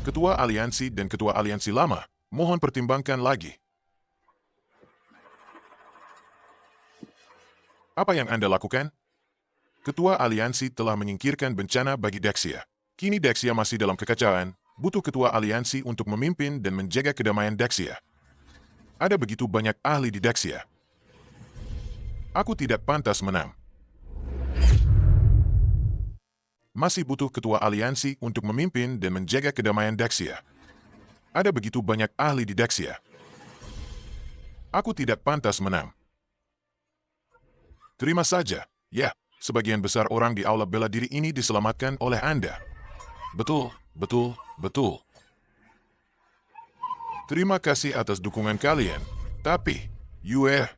Ketua Aliansi dan Ketua Aliansi Lama, mohon pertimbangkan lagi. Apa yang Anda lakukan? Ketua Aliansi telah menyingkirkan bencana bagi Daxia. Kini Daxia masih dalam kekacauan, butuh Ketua Aliansi untuk memimpin dan menjaga kedamaian Daxia. Ada begitu banyak ahli di Daxia. Aku tidak pantas menang. Masih butuh ketua aliansi untuk memimpin dan menjaga kedamaian Daxia. Ada begitu banyak ahli di Daxia. Aku tidak pantas menang. Terima saja, ya, sebagian besar orang di aula bela diri ini diselamatkan oleh Anda. Betul, betul, betul. Terima kasih atas dukungan kalian. Tapi, Yue,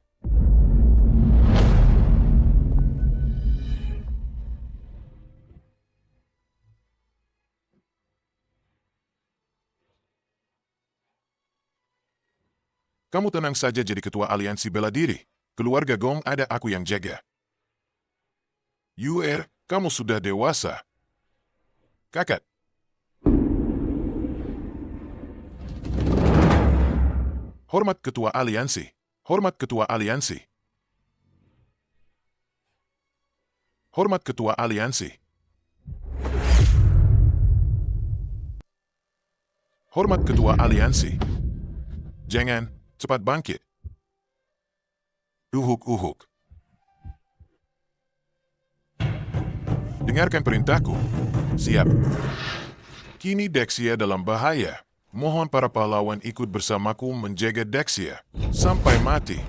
kamu tenang saja jadi ketua aliansi bela diri. Keluarga Gong ada aku yang jaga. Yue, kamu sudah dewasa. Kakak. Hormat Ketua Aliansi. Hormat Ketua Aliansi. Hormat Ketua Aliansi. Hormat Ketua Aliansi. Jangan, cepat bangkit. Uhuk-uhuk. Dengarkan perintahku. Siap. Kini Dexia dalam bahaya. Mohon para pahlawan ikut bersamaku menjaga Dexia sampai mati.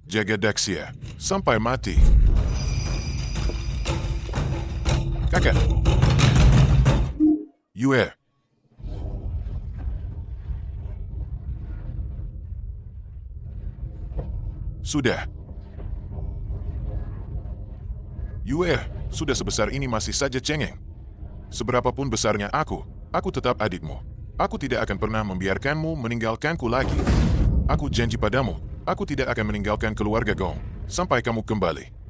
Jaga Dexia sampai mati. Kakak. Yue. Sudah. Yue, sudah sebesar ini masih saja cengeng. Seberapapun besarnya aku tetap adikmu. Aku tidak akan pernah membiarkanmu meninggalkanku lagi. Aku janji padamu, aku tidak akan meninggalkan keluarga Gong sampai kamu kembali.